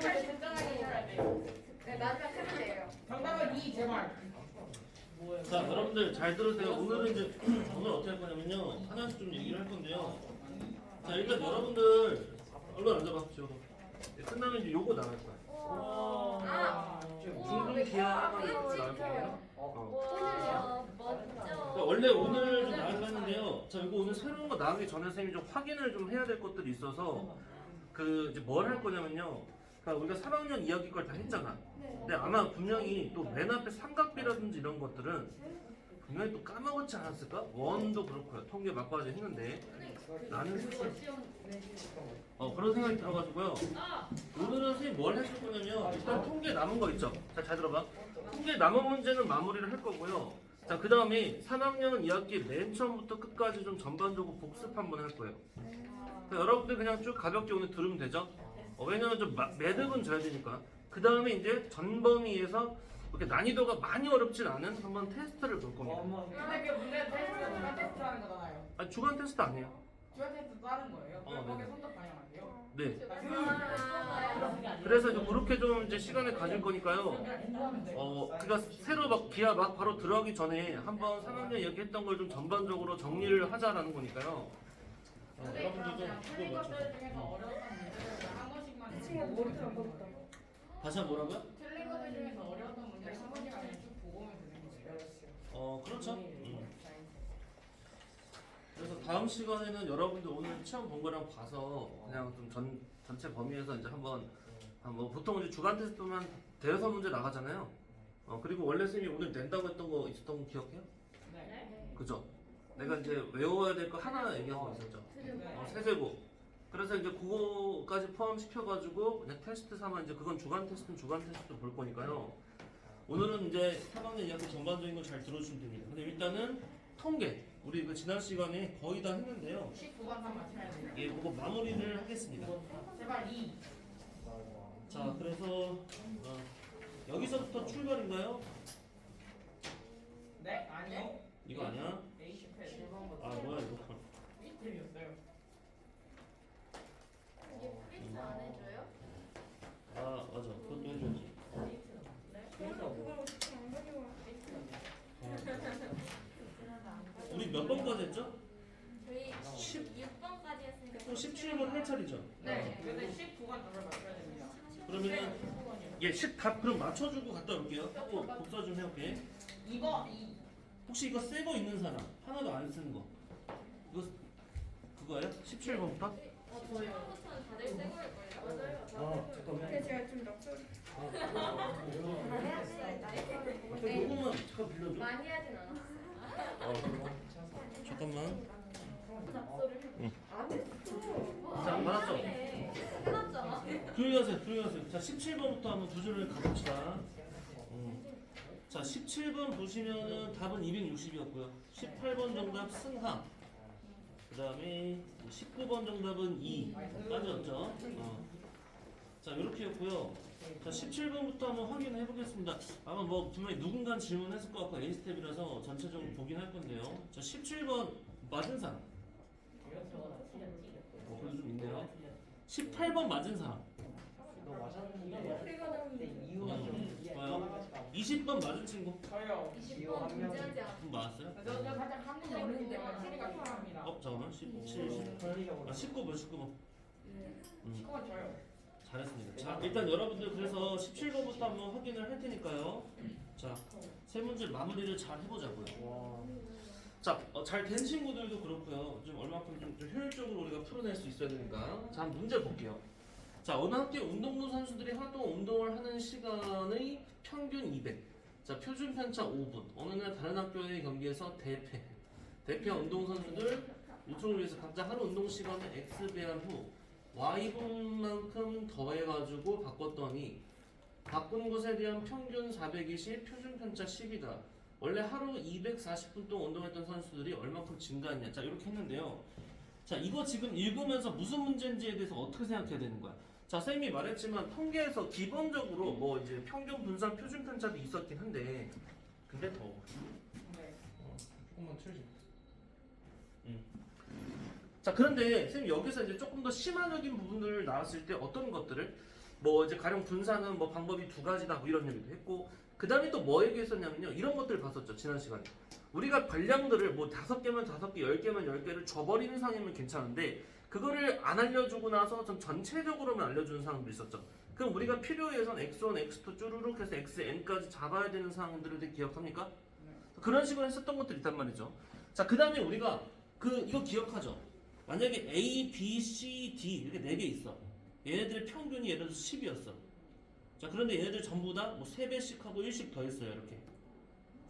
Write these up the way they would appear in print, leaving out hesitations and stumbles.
네, 마지막 틀리세요. 정답은 2 제발. 자, 여러분들 잘 들으세요. 오늘은 이제 오늘 어떻게 할 거냐면요. 하나씩 좀 얘기를 할 건데요. 자, 일단 여러분들 얼른 앉아봐주시오. 끝나면 이제 요거 나갈 거야. 아, 둥근 기하가 나올 거예요. 오늘요? 그러니까 원래 오늘 좀 나갈까 했는데요. 자, 이거 오늘 새로운 거 나가기 전에 선생님이 좀 확인을 좀 해야 될 것들이 있어서 그 이제 뭘 할 거냐면요. 그러니까 우리가 3학년 2학기 걸 다 했잖아. 근데 아마 분명히 또 맨 앞에 삼각비라든지 이런 것들은 분명히 또 까먹었지 않았을까? 원도 그렇고요. 통계 막바지 했는데 나는 그런 생각이 들어가지고요. 오늘은 선생님 뭘 해줄 거냐면 일단 통계 남은 거 있죠? 자, 잘 들어봐. 통계 남은 문제는 마무리를 할 거고요. 자, 그 다음에 3학년 2학기 맨 처음부터 끝까지 좀 전반적으로 복습 한번 할 거예요. 여러분들 그냥 쭉 가볍게 오늘 들으면 되죠? 왜냐면 좀 매듭은 져야 되니까. 그 다음에 이제 전범위에서 이렇게 난이도가 많이 어렵진 않은 한번 테스트를 볼 겁니다. 근데 그 문제 테스트가 주간 테스트 하는 거잖아요. 아니, 주간 테스트 아니에요. 주간 테스트 다른 거예요? 그럼 네. 거기에 성적 반영할게요? 네. 아, 그래서 이제 그렇게 좀 이제 시간을 가질 거니까요. 그러니까 새로 막 기아 막 바로 들어가기 전에 한번 3학년 얘기했던 걸 좀 전반적으로 정리를 하자라는 거니까요. 여러분들 좀 틀린 그거 것들 맞춰. 중에서 어려웠던 문제를 한 번씩만 보고 오면 되는 거예요. 다시 한번 뭐라고요? 틀린 것들 중에서 어려웠던 문제를 한 번씩 그냥 쭉 보고 오면 되는 거예요. 그렇죠. 그래서 다음 시간에는 여러분들 오늘 시험 본 거랑 봐서 그냥 좀 전체 범위에서 이제 한번 뭐 보통 이제 주간 테스트만 대여섯 문제 나가잖아요. 그리고 원래 선생님이 오늘 낸다고 했던 거 있었던 거 기억해요? 네. 그죠? 내가 이제 외워야 될 거 하나 얘기하고 있었죠. 세제곱. 그래서 이제 그거까지 포함시켜가지고 그냥 테스트 삼아 이제 그건 주간 테스트 볼 거니까요. 오늘은 이제 3학년 이야기 전반적인 거 잘 들어주시면 됩니다. 근데 일단은 통계 우리 그 지난 시간에 거의 다 했는데요. 19번 다 맞춰야 돼요. 예, 그거 마무리를 하겠습니다. 제발 2. 자, 그래서 여기서부터 출발인가요? 네? 아니요. 이거 아니야? A10회 아, 뭐야 이거? 이템이었어요. 이게 프린트 안 해줘요? 아, 맞아. 그것도 해줘야지. 우리 몇 번까지 했죠? 저희 10. 6번까지 했으니까 또 17번 할 차례죠? 네. 근데 19번 답을 맞춰야 됩니다. 그러면은 예, 10답 그럼 맞춰주고 갔다 올게요. 하고 복사 좀 해올게. 2번 2. 혹시 이거 새 거 있는 사람? 하나도 안 쓰는 거. 이거 그거예요? 17번부터? 처음부터는 다들 새 거일걸요? 맞아요. 잠깐만. 제가 좀 넉소리 요거만 잠깐 빌려줘. 많이 하진 않았어요. 잠깐만. 응. 안 했어. 자, 받았어. 해놨잖아. 조용히 하세요. 자, 17번부터 한번 두 줄을 가봅시다. 자, 17번 보시면은 답은 260이었고요. 18번 정답 승항. 그 다음에 19번 정답은 2. 빠졌죠? 자, 이렇게였고요. 자, 17번부터 한번 확인해 보겠습니다. 아마 뭐 분명히 누군가 질문했을 것 같고 A스텝이라서 전체적으로 보긴 할 건데요. 자, 17번 맞은 사람. 그래도 좀 있네요. 18번 맞은 사람. 좋아요. 20번 맞은 친구. 저요. 20번 존재하지 않아. 분 맞았어요? 저 살짝 한국이 어린이 때문에 체리가 필요합니다. 잠깐만. 17, 18. 19번, 19번. 19번 저요. 잘했습니다. 자, 일단 여러분들 그래서 17번부터 한번 확인을 할 테니까요. 자, 세 문제 마무리를 잘 해보자고요. 자, 잘 된 친구들도 그렇고요. 좀 얼마큼 좀 효율적으로 우리가 풀어낼 수 있어야 되니까. 자, 한번 문제 볼게요. 자, 어느 학교 운동부 선수들이 하루 동안 운동을 하는 시간의 평균 200. 자, 표준 편차 5분. 어느 날 다른 학교의 경기에서 대피한 운동 선수들 우승을 위해서 각자 하루 운동 시간을 X 배한 후 Y분만큼 더해가지고 바꿨더니 바꾼 것에 대한 평균 420, 표준 편차 10이다. 원래 하루 240분 동안 운동했던 선수들이 얼마큼 증가했냐. 자, 이렇게 했는데요. 자, 이거 지금 읽으면서 무슨 문제인지에 대해서 어떻게 생각해야 되는 거야? 자, 쌤이 말했지만 통계에서 기본적으로 뭐 이제 평균 분산, 표준 편차도 있었긴 한데 근데 더 네. 조금만 틀지. 자, 그런데 선생님 여기서 이제 조금 더 심화적인 부분을 나왔을 때 어떤 것들을 뭐 이제 가령 분산은 뭐 방법이 두 가지다 뭐 이런 얘기도 했고 그 다음에 또 뭐 얘기했었냐면요 이런 것들 봤었죠 지난 시간에 우리가 관량들을 뭐 5개면 5개, 10개면 10개를 줘버리는 상황이면 괜찮은데 그거를 안 알려주고 나서 좀 전체적으로만 알려주는 상황도 있었죠. 그럼 우리가 필요에 의해서는 x1, x2 쭈루룩 해서 xn까지 잡아야 되는 상황들을 되게 기억합니까? 그런 식으로 했었던 것들이 있단 말이죠. 자, 그 다음에 우리가 이거 기억하죠? 만약에 A, B, C, D 이렇게 4개 있어. 얘네들의 평균이 예를 들어서 10이었어. 자, 그런데 얘네들 전부 다 뭐 3배씩 하고 1씩 더했어요. 이렇게.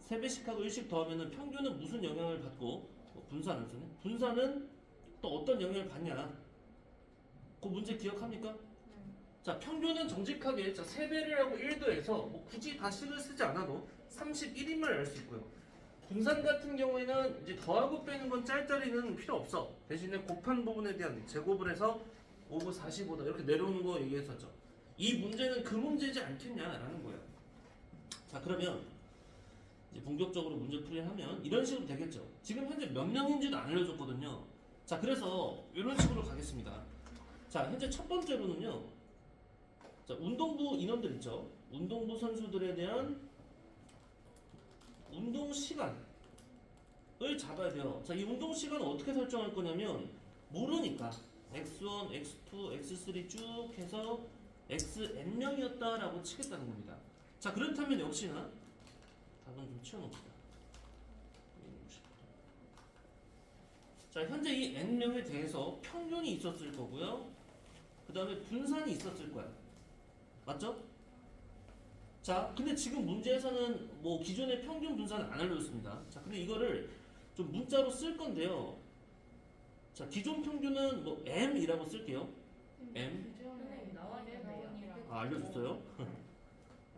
3배씩 하고 1씩 더하면은 평균은 무슨 영향을 받고 뭐 분산을 쓰네? 분산은 또 어떤 영향을 받냐? 그 문제 기억합니까? 자, 평균은 정직하게 자 3배를 하고 1더해서 뭐 굳이 다 식을 쓰지 않아도 31인만 알 수 있고요. 분산 같은 경우에는 이제 더하고 빼는 건 짤짤이는 필요 없어. 대신에 곱한 부분에 대한 제곱을 해서 5고 45다 이렇게 내려오는 거 얘기했었죠. 이 문제는 그 문제지 않겠냐라는 거예요. 자, 그러면 이제 본격적으로 문제 풀이를 하면 이런 식으로 되겠죠. 지금 현재 몇 명인지도 안 알려줬거든요. 자, 그래서 이런 식으로 가겠습니다. 자, 현재 첫 번째로는요. 자, 운동부 인원들 있죠. 운동부 선수들에 대한 운동 시간을 잡아야 돼요. 자, 이 운동 시간을 어떻게 설정할 거냐면 모르니까 x1, x2, x3 쭉 해서 xn명이었다라고 치겠다는 겁니다. 자, 그렇다면 역시나 답은 좀 치워놓읍시다. 자, 현재 이 n명에 대해서 평균이 있었을 거고요. 그 다음에 분산이 있었을 거야. 맞죠? 자, 근데 지금 문제에서는 뭐 기존의 평균 분산을 안 알려줬습니다. 자, 근데 이거를 좀 문자로 쓸 건데요. 자, 기존 평균은 뭐 m이라고 쓸게요. m. 아, 알려줬어요?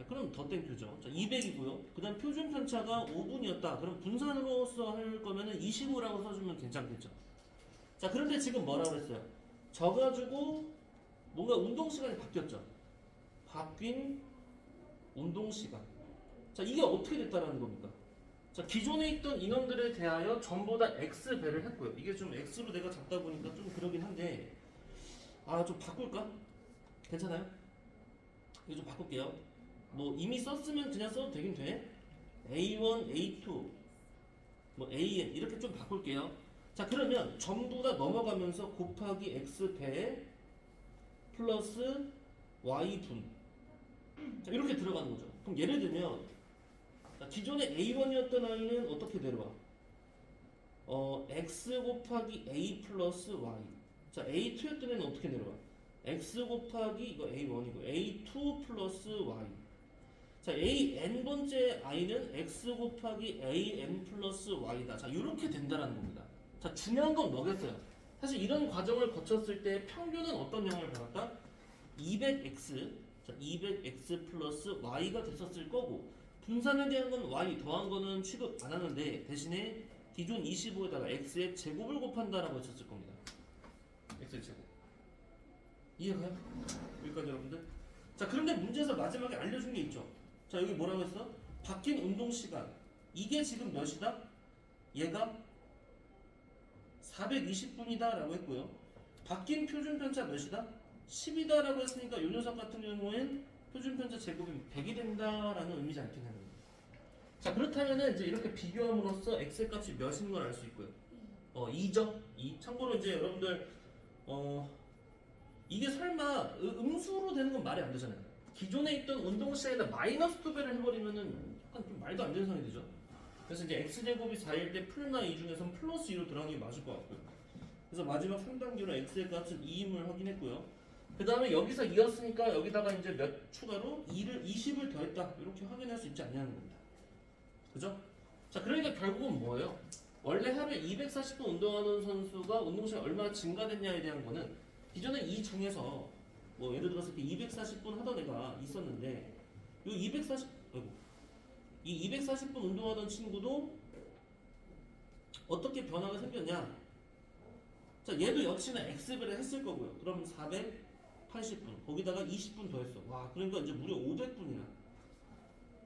그럼 더 땡큐죠. 자, 200이고요. 그 다음 표준 편차가 5분이었다. 그럼 분산으로서 할 거면은 25라고 써주면 괜찮겠죠. 자, 그런데 지금 뭐라고 했어요? 져가지고 뭔가 운동 시간이 바뀌었죠. 바뀐 운동 시간. 자, 이게 어떻게 됐다라는 겁니까? 자, 기존에 있던 인원들에 대하여 전부 다 x배를 했고요. 이게 좀 x로 내가 잡다 보니까 좀 그러긴 한데 좀 바꿀까? 괜찮아요? 이거 좀 바꿀게요. 뭐 이미 썼으면 그냥 써도 되긴 돼. A1, A2, 뭐 AN 이렇게 좀 바꿀게요. 자, 그러면 전부 다 넘어가면서 곱하기 x배 플러스 y분. 자, 이렇게 들어가는 거죠. 그럼 예를 들면 자, 기존에 A1이었던 아이는 어떻게 내려와? x 곱하기 a 플러스 y. 자, A2였던 애는 어떻게 내려와? x 곱하기 이거 A1이고 A2 플러스 y. 자, AN번째 i는 x 곱하기 AN 플러스 y다. 자, 이렇게 된다라는 겁니다. 자, 중요한 건 뭐겠어요? 사실 이런 과정을 거쳤을 때 평균은 어떤 영향을 받았다? 200x, 자, 200x 플러스 y가 됐었을 거고 분산에 대한 건 y 더한 거는 취급 안 하는데 대신에 기존 25에다가 x의 제곱을 곱한다라고 했었을 겁니다. x의 제곱. 이해가요? 여기까지 여러분들? 자, 그런데 문제에서 마지막에 알려준 게 있죠. 자, 여기 뭐라고 했어? 바뀐 운동 시간. 이게 지금 몇이다? 얘가 420분이다 라고 했고요. 바뀐 표준 편차 몇이다? 10이다 라고 했으니까 이 녀석 같은 경우엔 표준 편차 제곱이 100이 된다라는 의미지 않겠냐는 거예요. 자, 그렇다면은 이제 이렇게 비교함으로써 x의 값이 몇인 걸 알 수 있고요. 2죠? 2. 참고로 이제 여러분들 이게 설마 음수로 되는 건 말이 안 되잖아요. 기존에 있던 운동 시간에다 마이너스 2배를 해버리면은 약간 좀 말도 안 되는 상황이 되죠. 그래서 이제 x제곱이 4일 때 풀나 2 중에서는 플러스 2로 들어가는 게 맞을 것 같고요. 그래서 마지막 3단계로 x의 값은 2임을 확인했고요. 그 다음에 여기서 2였으니까 여기다가 이제 몇 추가로 20을 더했다. 이렇게 확인할 수 있지 않냐는 겁니다. 그죠? 자, 그러니까 결국은 뭐예요? 원래 하루에 240분 운동하는 선수가 운동시간이 얼마나 증가됐냐에 대한 거는 기존에 이 중에서 뭐 예를 들어서 240분 하던 애가 있었는데 이 240분 운동하던 친구도 어떻게 변화가 생겼냐? 자, 얘도 역시나 x배를 했을 거고요. 그럼 480분 거기다가 20분 더했어. 와, 그러니까 이제 무려 500분이나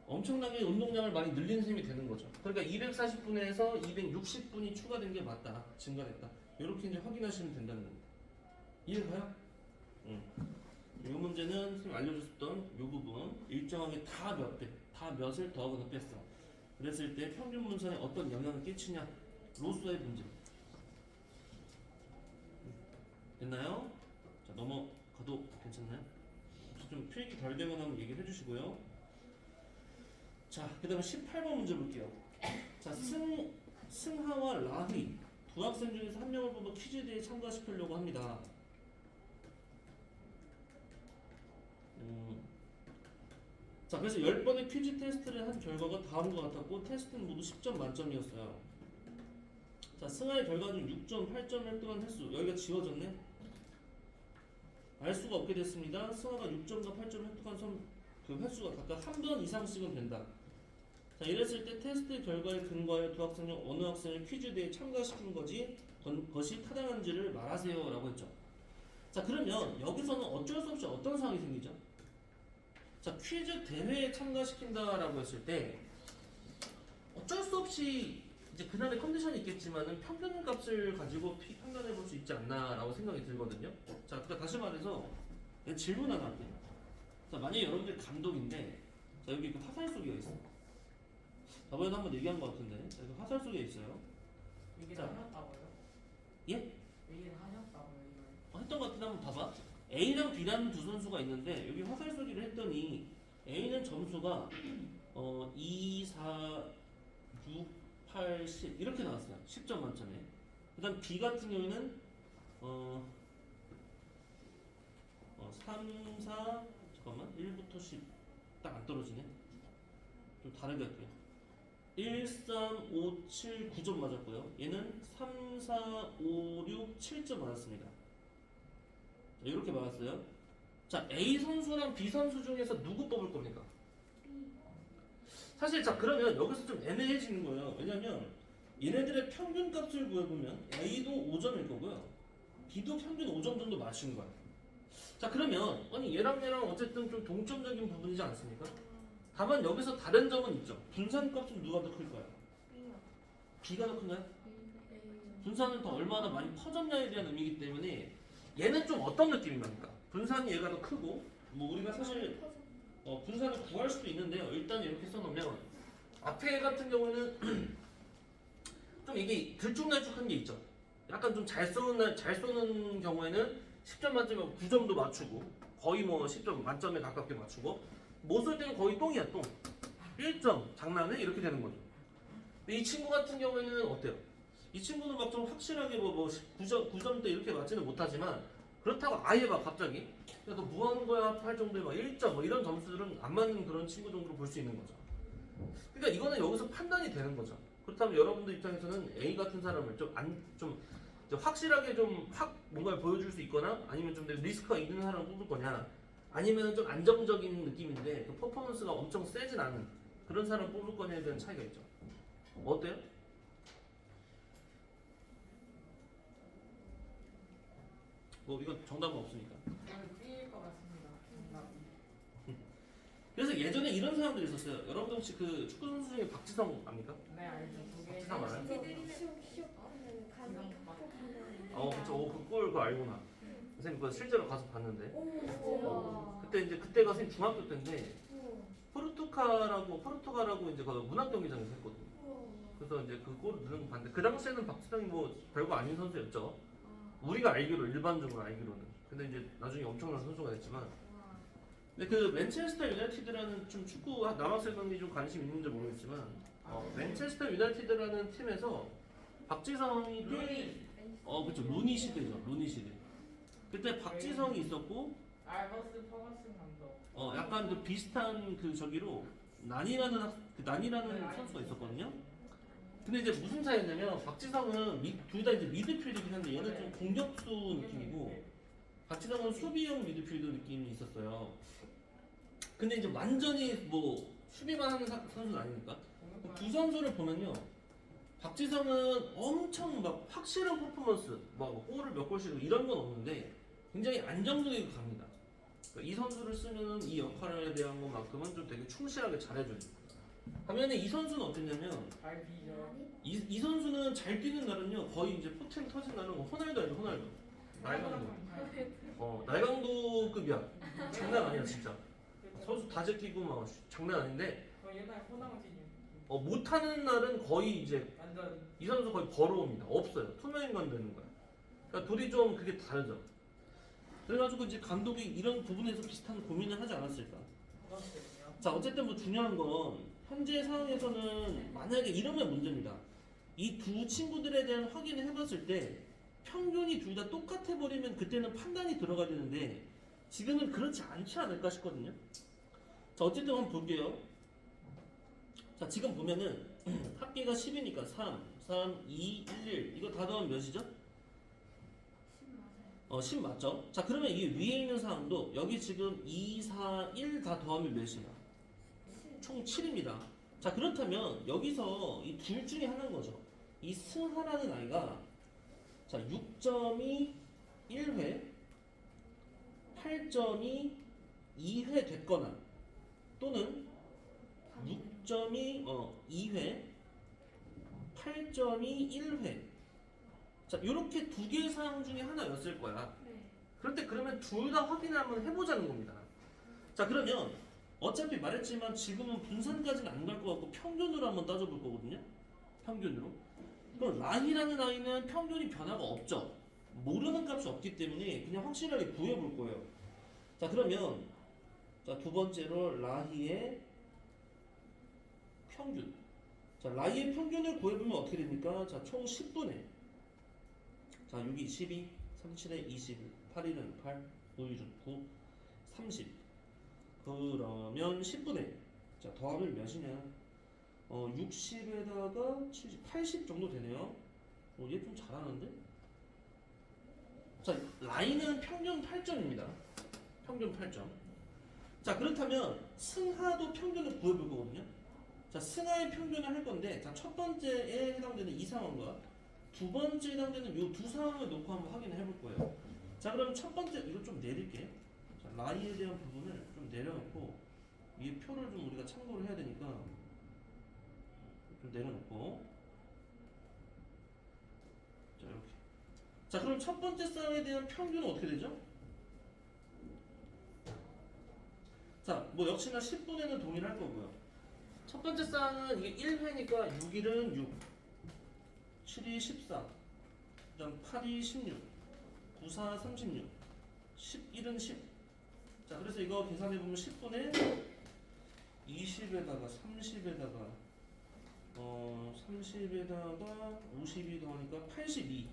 엄청나게 운동량을 많이 늘린 셈이 되는 거죠. 그러니까 240분에서 260분이 추가된 게 맞다, 증가됐다. 이렇게 이제 확인하시면 된다는 겁니다. 이해가요? 이 문제 문제는 선생님 알려줬던 이 부분 일정하게 다 몇을 더하거나 뺐어. 그랬을 때 평균 분산에 어떤 영향을 끼치냐? 로스의 문제. 됐나요? 자, 넘어가도 괜찮나요? 혹시 좀 표현이 덜 되거나 하면 얘기를 해주시고요. 자, 그 다음에 18번 문제 볼게요. 자, 승하와 라휘 두 학생 중에서 한 명을 뽑아 퀴즈대에 참가시키려고 합니다. 자, 그래서 10번의 퀴즈 테스트를 한 결과가 다음과 같았고 테스트는 모두 10점 만점이었어요. 자, 승하의 결과 중 6점, 8점을 획득한 횟수 여기가 지워졌네. 알 수가 없게 됐습니다. 승하가 6점과 8점을 획득한 그 횟수가 각각 한 번 이상씩은 된다. 자, 이랬을 때 테스트 결과에 근거하여 두 학생 중 어느 학생을 퀴즈대에 참가시킨 것이 타당한지를 말하세요 라고 했죠. 자, 그러면 여기서는 어쩔 수 없이 어떤 상황이 생기죠? 자, 퀴즈 대회에 참가시킨다라고 했을 때 어쩔 수 없이 이제 그날의 컨디션이 있겠지만은 평균 값을 가지고 판단해 볼 수 있지 않나라고 생각이 들거든요. 자, 그러니까 다시 말해서 질문 하나 할게요. 자, 만약에 여러분들 감독인데 자, 여기 그 화살 쏘기가 있어. 저번에도 한번 얘기한 것 같은데 자, 그 화살 쏘기가 있어요. 얘기를 자. 하셨다고요? 예? 얘기를 하셨다고요 이걸? 했던 것 같은데 한번 봐봐. A랑 B라는 두 선수가 있는데 여기 화살 쏘기를 했더니 A는 점수가 2, 4, 6, 8, 10 이렇게 나왔어요. 10점 만점에. 그 다음 B 같은 경우에는 3, 4 잠깐만 1부터 10 딱 안 떨어지네. 좀 다르게 할게요. 1, 3, 5, 7, 9점 맞았고요. 얘는 3, 4, 5, 6, 7점 맞았습니다. 자, 이렇게 맞았어요. 자, A 선수랑 B 선수 중에서 누구 뽑을 겁니까? 사실 자, 그러면 여기서 좀 애매해지는 거예요. 왜냐면 얘네들의 평균 값을 구해보면 A도 5점일 거고요. B도 평균 5점 정도 맞춘 거예요. 자, 그러면 아니 얘랑 어쨌든 좀 동점적인 부분이지 않습니까? 다만 여기서 다른 점은 있죠. 분산값은 누가 더 클까요? B가 더 큰가요? 분산은 더 얼마나 많이 퍼졌냐에 대한 의미이기 때문에 얘는 좀 어떤 느낌입니까? 분산이 얘가 더 크고 뭐 우리가 사실 분산을 구할 수도 있는데요. 일단 이렇게 써놓으면 앞에 같은 경우는 좀 이게 들쭉날쭉한 게 있죠. 약간 좀 잘 쏘는 경우에는 10점 만점에 9점도 맞추고 거의 뭐 10점 만점에 가깝게 맞추고 못 쏠 때는 거의 똥이야 똥. 1점 장난해? 이렇게 되는 거죠. 근데 이 친구 같은 경우에는 어때요? 이 친구는 막 좀 확실하게 뭐 9점대 이렇게 맞지는 못하지만 그렇다고 아예 막 갑자기 야 너 뭐 하는 거야 할 정도의 막 1점 뭐 이런 점수들은 안 맞는 그런 친구 정도로 볼 수 있는 거죠. 그러니까 이거는 여기서 판단이 되는 거죠. 그렇다면 여러분들 입장에서는 A 같은 사람을 좀 확실하게 좀 확 뭔가를 보여줄 수 있거나 아니면 좀 리스크가 있는 사람을 뽑을 거냐 아니면 좀 안정적인 느낌인데 그 퍼포먼스가 엄청 세진 않은 그런 사람을 뽑을 거냐에 대한 차이가 있죠. 어때요? 뭐 이건 정답은 없으니까. 저는 B일 것 같습니다. 정답이. 그래서 예전에 이런 사람들이 있었어요. 여러분들 혹시 그 축구 선수 중에 박지성 압니까? 네 알죠. 두 개. 박지성 알아요? 어, 그쵸. 그골 그거 알구나. 선생님 그거 실제로 가서 봤는데. 오. 그때가 선생님 중학교 때인데 포르투갈하고 이제 그 문학 경기장에서 했거든요. 그래서 이제 그 골을 넣는 거 봤는데 그 당시에는 박지성이 뭐 별거 아닌 선수였죠. 우리가 알기로 일반적으로 알기로는. 근데 이제 나중에 엄청난 선수가 됐지만. 근데 그 맨체스터 유나이티드라는 좀 축구 남학생들이 좀 관심 있는지 모르겠지만 맨체스터 유나이티드라는 팀에서 박지성이 그쵸 루니 시대죠. 루니 시대. 그때 박지성이 있었고 알버스 퍼거슨 감독. 약간 그 비슷한 그 저기로 난이라는 선수가 있었거든요. 근데 이제 무슨 차이냐면 박지성은 둘 다 이제 미드필더이긴 한데 얘는 좀 공격수 느낌이고 박지성은 수비형 미드필더 느낌이 있었어요. 근데 이제 완전히 뭐 수비만 하는 선수는 아니니까 두 선수를 보면요. 박지성은 엄청 막 확실한 퍼포먼스, 막 골을 몇 골씩 이런 건 없는데 굉장히 안정적이게 갑니다. 그러니까 이 선수를 쓰면 이 역할에 대한 것만큼은 좀 되게 충실하게 잘해줘요. 반면에 이 선수는 어땠냐면 잘 비죠. 이 선수는 잘 뛰는 날은요 거의 이제 포텐 터진 날은 호날두 알죠 호날두. 날강도. 날강도급이야. 장난 장난 아니야 진짜. 선수 다 제끼고 막 장난 아닌데 거의 옛날에 호남진 못하는 날은 거의 이제 완전 이 선수 거의 벌어옵니다. 없어요. 투명인간 되는 거야. 그러니까 둘이 좀 그게 다르죠. 그래가지고 이제 감독이 이런 부분에서 비슷한 고민을 하지 않았을까. 고등학생이요. 자 어쨌든 뭐 중요한 건 현재 상황에서는 만약에 이러면 문제입니다. 이 두 친구들에 대한 확인을 해봤을 때 평균이 둘 다 똑같아 버리면 그때는 판단이 들어가야 되는데 지금은 그렇지 않지 않을까 싶거든요. 자 어쨌든 한번 볼게요. 자 지금 보면은 합계가 10이니까 3, 2, 1 이거 다 더하면 몇이죠? 10 맞죠? 자 그러면 이게 위에 있는 사람도 여기 지금 2, 4, 1 다 더하면 몇이야? 총 7입니다. 자 그렇다면 여기서 이 둘 중에 하나인 거죠. 이 승하라는 아이가 자 6점이 1회, 8점이 2회 됐거나 또는 6점이 2회, 8점이 1회. 자 이렇게 두 개의 사항 중에 하나였을 거야. 그런데 그러면 둘 다 확인을 한번 해보자는 겁니다. 자 그러면 어차피 말했지만 지금은 분산까지는 안 갈 것 같고 평균으로 한번 따져볼 거거든요. 평균으로. 그럼 라이라는 아이는 평균이 변화가 없죠. 모르는 값이 없기 때문에 그냥 확실하게 구해볼 거예요. 자 그러면 자 두 번째로 라희의 평균. 자 라희의 평균을 구해보면 어떻게 됩니까? 자 총 10분의 자 6이 12, 37에 21, 8일은 8, 9일은 9, 30 그러면 10분의 자 더하면 몇이냐 60에다가 70, 80 정도 되네요. 얘 좀 잘하는데? 자 라인은 평균 8점입니다. 평균 8점. 자 그렇다면 승하도 평균을 구해볼 거거든요. 자 승하의 평균을 할 건데 자 첫 번째에 해당되는 이 상황과 두 번째에 해당되는 이 두 상황을 놓고 한번 확인을 해볼 거예요. 자 그럼 첫 번째 이거 좀 내릴게. 자 라인에 대한 부분을 좀 내려놓고 위에 표를 좀 우리가 참고를 해야 되니까 좀 내려놓고 자 이렇게 자 그럼 첫 번째 쌍에 대한 평균은 어떻게 되죠? 자 뭐 역시나 10분에는 동일할 거고요. 첫 번째 쌍은 이게 1회니까 6일은 6 7이 14 그다음 8이 16 9, 4, 36 11은 10 자 그래서 이거 계산해보면 10분에 20에다가 30에다가 30에다가 52 더하니까 82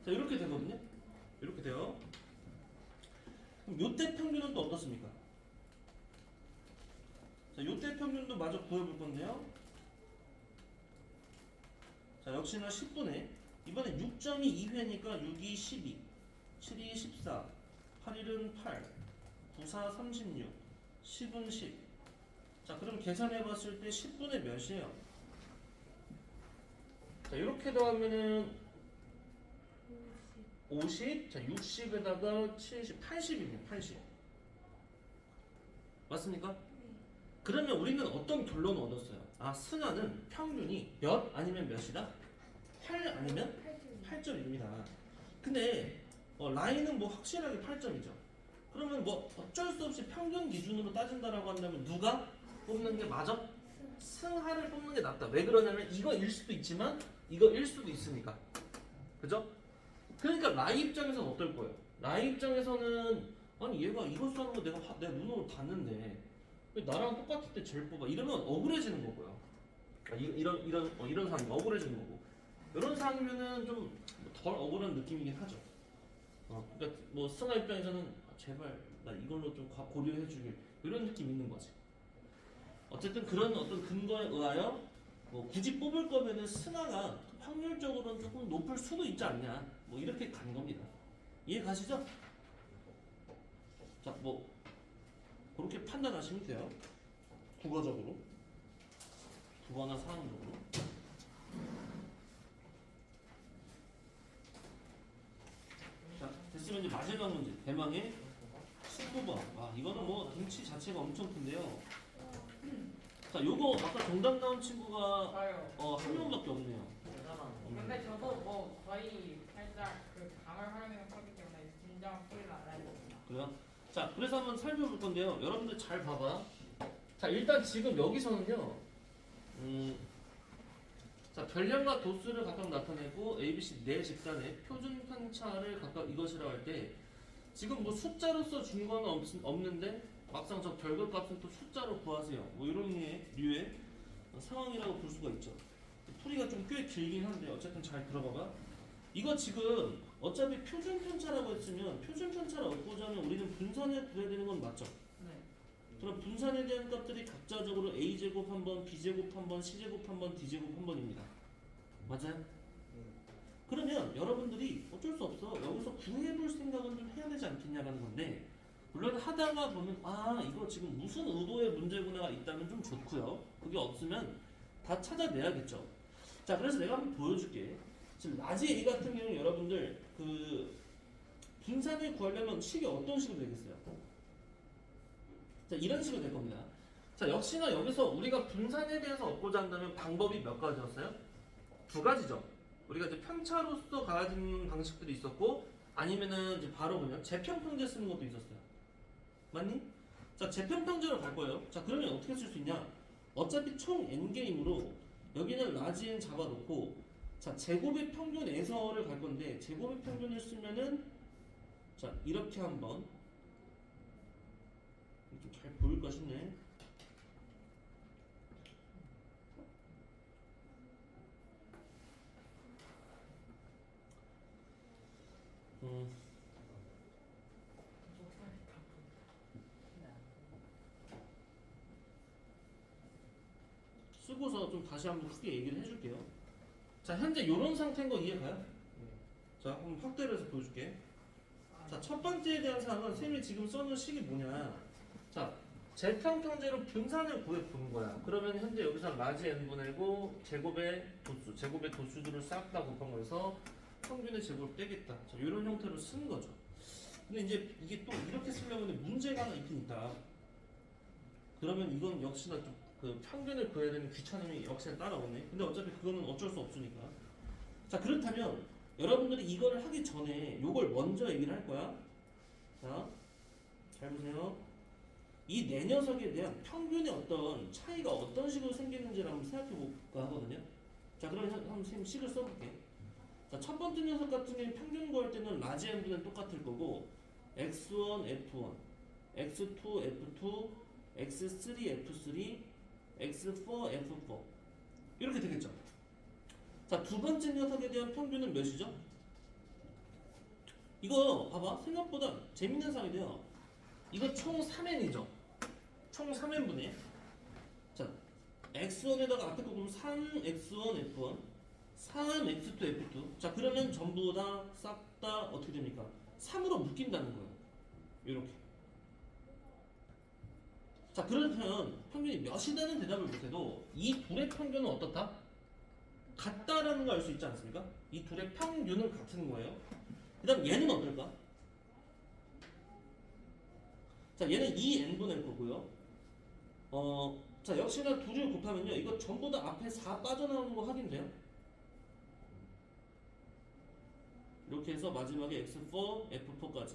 자 이렇게 되거든요. 이렇게 돼요. 그럼 요때 평균은 또 어떻습니까? 자 요때 평균도 마저 구해볼 건데요. 자 역시나 10분에 이번에 6점이 2회니까 6이 12 7이 14 8일은 8 9, 4, 36 10은 10 자 그럼 계산해봤을 때 10분의 몇이에요? 자 이렇게 더하면은 50 자 60에다가 70 80이네요. 80 맞습니까? 그러면 우리는 어떤 결론을 얻었어요? 아 승하는 평균이 몇 아니면 몇이다? 8 아니면 8점입니다. 근데 라인은 뭐 확실하게 8점이죠. 그러면 뭐 어쩔 수 없이 평균 기준으로 따진다라고 한다면 누가 뽑는 게 맞아? 승하를 뽑는 게 낫다. 왜 그러냐면 이거일 수도 있지만 이거일 수도 있으니까. 그죠? 그러니까 라이 입장에서는 어떨 거예요? 라이 입장에서는 아니 얘가 이거 쓰는 거 내 눈으로 봤는데 왜 나랑 똑같을 때 제일 뽑아? 이러면 억울해지는 거고요. 이런 상황이 억울해지는 거고. 이런 상황이면은 좀 덜 억울한 느낌이긴 하죠. 그러니까 뭐 승하 입장에서는 제발 나 이걸로 좀 고려해 주길 이런 느낌 있는 거지. 어쨌든 그런 어떤 근거에 의하여 뭐 굳이 뽑을 거면은 승하가 확률적으로는 조금 높을 수도 있지 않냐. 뭐 이렇게 간 겁니다. 이해 가시죠? 자, 뭐 그렇게 판단하시면 돼요. 국어적으로, 국어나 상황적으로. 자, 됐으면 이제 마지막 문제. 대망의 19번. 와, 이거는 뭐 등치 자체가 엄청 큰데요. 자, 요거 아까 정답 나온 친구가 저요. 한 명밖에 없네요. 근데 저도 뭐 거의 살짝 그 감을 활용해서 썼기 때문에 진정 소리를 알아야 됩니다. 그래요? 자, 그래서 한번 살펴볼 건데요. 여러분들 잘 봐봐. 자, 일단 지금 여기서는요. 자, 별량과 도수를 각각 나타내고 ABC 네 집단의 표준 편차를 각각 이것이라고 할 때 지금 뭐 숫자로서 준 거는 없는데 막상 저 별것값은 또 숫자로 구하세요. 뭐 이런 류의 상황이라고 볼 수가 있죠. 풀이가 좀 꽤 길긴 한데 어쨌든 잘 들어봐봐. 이거 지금 어차피 표준 편차라고 했으면 표준 편차를 얻고자 하면 우리는 분산을 구해야 되는 건 맞죠? 네. 그럼 분산에 대한 값들이 각자적으로 a제곱 한 번, b제곱 한 번, c제곱 한 번, d제곱 한 번입니다. 맞아요? 그러면 여러분들이 어쩔 수 없어. 여기서 구해볼 생각은 좀 해야 되지 않겠냐라는 건데 물론 하다가 보면 아 이거 지금 무슨 의도의 문제구나가 있다면 좀 좋고요. 그게 없으면 다 찾아내야겠죠. 자, 그래서 내가 한번 보여줄게. 지금 라지 A 같은 경우는 여러분들 그 분산을 구하려면 식이 어떤 식으로 되겠어요? 자, 이런 식으로 될 겁니다. 자, 역시나 여기서 우리가 분산에 대해서 얻고자 한다면 방법이 몇 가지였어요? 두 가지죠. 우리가 이제 편차로서 가진 방식들이 있었고 아니면은 이제 바로 그냥 재평평제 쓰는 것도 있었어요. 맞니? 자, 재평평제로 갈 거예요. 자, 그러면 어떻게 쓸 수 있냐? 어차피 총 n개이므로 여기는 라지 n 잡아놓고 자, 제곱의 평균에서를 갈 건데 제곱의 평균을 쓰면은 자, 이렇게 한번 좀 잘 보일까 싶네. 쓰고서 좀 다시 한번 크게 얘기를 해줄게요. 자, 현재 이런 상태인 거 이해가요? 자, 한번 확대를 해서 보여줄게. 자, 첫 번째에 대한 사항은 쌤이 지금 써놓은 식이 뭐냐. 자, 재평평제로 분산을 구해보는 거야. 그러면 현재 여기서 라지 n분의 1고 제곱의 도수들을 싹 다 곱한 거에서 평균의 제곱을 빼겠다. 자, 이런 형태로 쓴 거죠. 근데 이제 이게 또 이렇게 쓰려면 문제가 하나 있긴 있다. 그러면 이건 역시나 좀 그 평균을 구해야 되는 귀찮음이 역시나 따라오네. 근데 어차피 그거는 어쩔 수 없으니까. 자, 그렇다면 여러분들이 이걸 하기 전에 요걸 먼저 얘기를 할 거야. 자, 잘 보세요. 이 네 녀석에 대한 평균의 어떤 차이가 어떤 식으로 생기는지를 한번 생각해 볼까 하거든요. 자, 그러면 한번 선생님 식을 써볼게. 자, 첫 번째 녀석 같은 경우는 평균 구할 때는 라지 n분은 똑같을 거고 x1, f1, x2, f2, x3, f3, x4, f4 이렇게 되겠죠. 자, 두 번째 녀석에 대한 평균은 몇이죠? 이거 봐봐. 생각보다 재밌는 사항인데요. 이거 총 3n이죠. 총 3n분의 자, x1에다가 앞에 거 보면 3x1, f1 3x2, f2 자, 그러면 전부 다 싹 다 어떻게 됩니까? 3으로 묶인다는 거예요. 이렇게. 자, 그렇다면 평균이 몇이라는 대답을 못해도 이 둘의 평균은 어떻다? 같다라는 걸 알 수 있지 않습니까? 이 둘의 평균은 같은 거예요. 그 다음 얘는 어떨까? 자, 얘는 2n분의 거고요. 자, 역시나 둘을 곱하면요. 이거 전부 다 앞에 4 빠져나오는 거 확인돼요? 이렇게 해서 마지막에 x4, f4까지.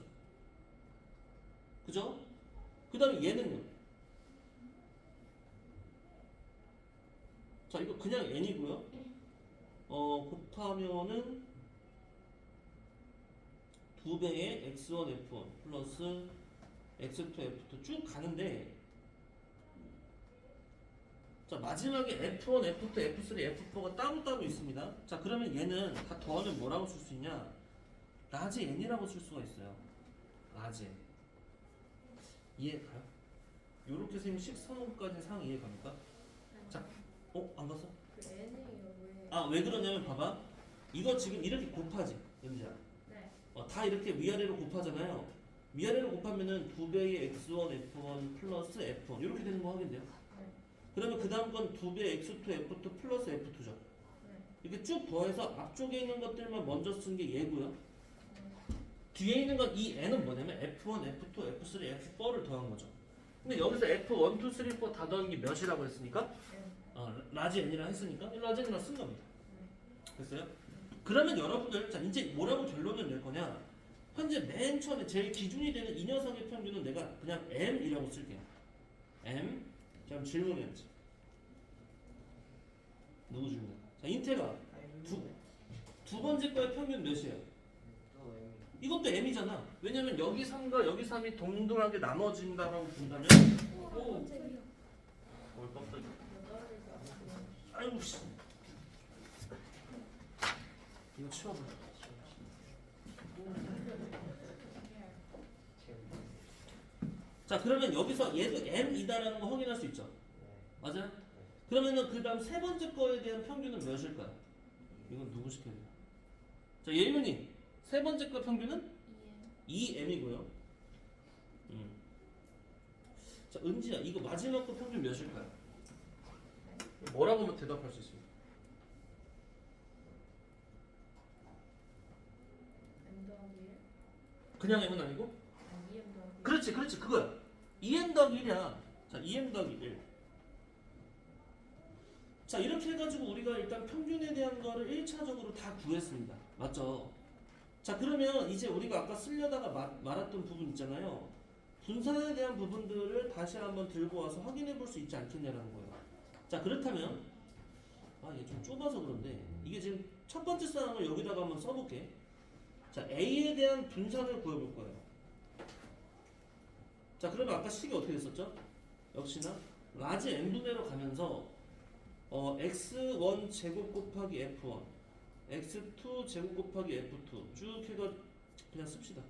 그죠? 그 다음에 얘는요. 자, 이거 그냥 n이고요. 곱하면은 2배의 x1, f1 플러스 x2, f2 쭉 가는데 자, 마지막에 f1, f2, f3, f4가 따로따로 있습니다. 자, 그러면 얘는 다 더하면 뭐라고 쓸 수 있냐? 라지 n이라고 쓸 수가 있어요. 라지 n. 이해가요? 요렇게 선생님 식 선언까지 상황 이해갑니까? 자, 안 봤어? 그 N이요 왜? 아, 왜 그러냐면 봐봐. 이거 지금 이렇게 곱하지, 연지야. 네. 다 이렇게 위아래로 곱하잖아요. 위아래로 곱하면은 2배의 x1, f1 플러스 f1 이렇게 되는 거 확인돼요? 네. 그러면 그 다음 건 2배 x2, f2 플러스 f2죠. 네. 이렇게 쭉 더해서 앞쪽에 있는 것들만 먼저 쓴 게 얘고요. 뒤에 있는 건 이 n은 뭐냐면 f1, f2, f3, f4를 더한 거죠. 근데 여기서 f1, 2, 3, 4 다 더한 게 몇이라고 했으니까? 라지 n이라 했으니까 라지 n이라 쓴 겁니다. 됐어요? 그러면 여러분들 자, 이제 뭐라고 결론을 낼 거냐? 현재 맨 처음에 제일 기준이 되는 이 녀석의 평균은 내가 그냥 m이라고 쓸게요. m. 자, 그럼 질문해야지. 누구 질문? 자, 인태가 두 번째 거의 평균 몇이에요? 이것도 m이잖아. 왜냐면 여기 3과 여기 3이 동등하게 나눠진다라고 본다면 오. 뭘 깜짝이야. 아이고 씨. 이거 치워봐. 자, 그러면 여기서 얘도 m이다라는 거 확인할 수 있죠. 맞아요? 그러면은 그 다음 세 번째 거에 대한 평균은 몇일까요? 이건 누구 시켜야 돼요? 자, 예윤이 세 번째 거 평균은 2m이고요. 자, 은지야 이거 마지막 거 평균 몇일까요? 뭐라고 하면 대답할 수 있습니다. M 더하기 1? 그냥 m은 아니고? 아니 2M 더하기 1. 그렇지 그거야. 2m 더하기 1이야. 자, 2m 더하기 1. 자, 이렇게 해가지고 우리가 일단 평균에 대한 거를 1차적으로 다 구했습니다. 맞죠? 자, 그러면 이제 우리가 아까 쓰려다가 말았던 부분 있잖아요. 분산에 대한 부분들을 다시 한번 들고 와서 확인해 볼 수 있지 않겠냐라는 거예요. 자, 그렇다면 얘 좀 좁아서 그런데 이게 지금 첫 번째 싸움을 여기다가 한번 써볼게. 자, A에 대한 분산을 구해볼 거예요. 자, 그러면 아까 식이 어떻게 됐었죠? 역시나 라지 n분의로 가면서 x1 제곱 곱하기 f1 x2 제곱 곱하기 f2 쭉 해가 그냥 씁시다.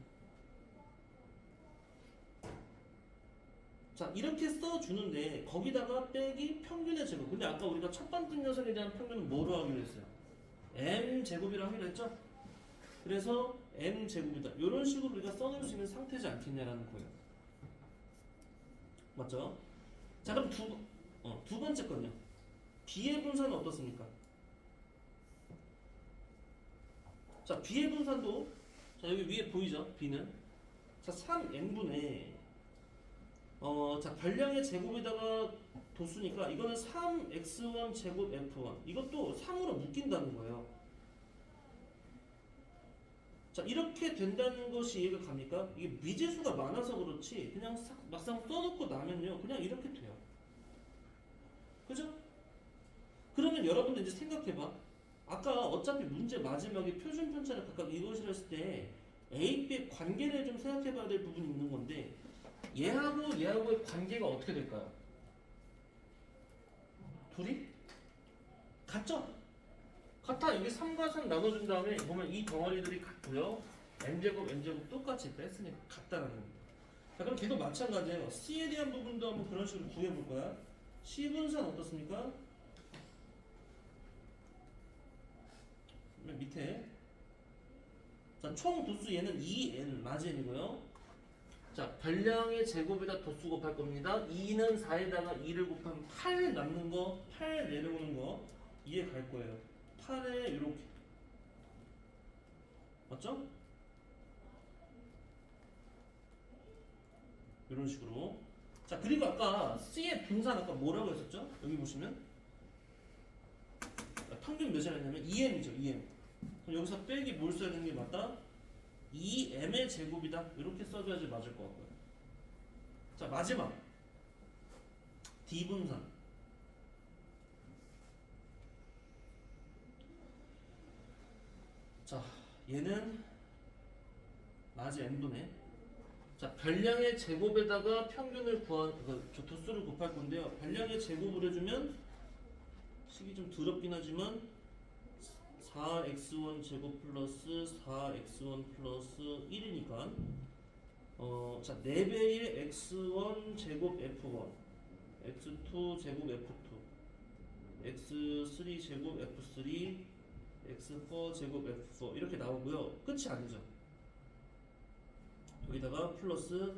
자, 이렇게 써주는데 거기다가 빼기 평균의 제곱. 근데 아까 우리가 첫 번째 녀석에 대한 평균은 뭐로 하기로 했어요? m 제곱이라고 하기로 했죠? 그래서 m 제곱이다. 이런 식으로 우리가 써놓을 수 있는 상태지 않겠냐라는 거예요. 맞죠? 자, 그럼 두 번째 건요. B의 분산은 어떻습니까? 자, B의 분산도 자, 여기 위에 보이죠? B는 자, 3n분의 자, 별량의 제곱에다가 도수니까 이거는 3x1 제곱 f1 이것도 3으로 묶인다는 거예요. 자, 이렇게 된다는 것이 이해가 갑니까? 이게 미지수가 많아서 그렇지 그냥 막상 써놓고 나면요 그냥 이렇게 돼요. 그죠? 그러면 여러분들 이제 생각해봐. 아까 어차피 문제 마지막에 표준 편차를 각각 이것이라 했을 때 A, B의 관계를 좀 생각해봐야 될 부분이 있는 건데 얘하고 얘하고의 관계가 어떻게 될까요? 둘이? 같죠? 같아. 여기 3과 3 나눠준 다음에 보면 이 덩어리들이 같고요. n제곱, n제곱 똑같이 뺐으니까 같다라는 겁니다. 자, 그럼 걔도 마찬가지예요. C에 대한 부분도 한번 그런 식으로 구해볼 거야. C 분산 어떻습니까? 맨 밑에 자, 총 도수 얘는 2n 마진이고요. 자, 별량의 제곱에다 도수 곱할 겁니다. 2는 4에다가 2를 곱하면 8 남는 거, 8 내려오는 거 이해 갈 거예요. 8에 이렇게 맞죠? 이런 식으로. 자, 그리고 아까 C의 분산 아까 뭐라고 했었죠? 여기 보시면 평균 몇이라 했냐면 2m이죠. 2m. 그럼 여기서 빼기 뭘 써야 되는 게 맞다? 2m의 제곱이다. 이렇게 써줘야지 맞을 것 같고요. 자, 마지막 D분산. 자, 얘는 라지 n분의 자, 별량의 제곱에다가 평균을 도수를 곱할 건데요. 별량의 제곱을 해주면 식이 좀 더럽긴 하지만 4x1 제곱 플러스 4x1 플러스 1이니까 자, 4배의 x1 제곱 f1 x2 제곱 f2 x3 제곱 f3 x4 제곱 f4 이렇게 나오고요. 끝이 아니죠. 여기다가 플러스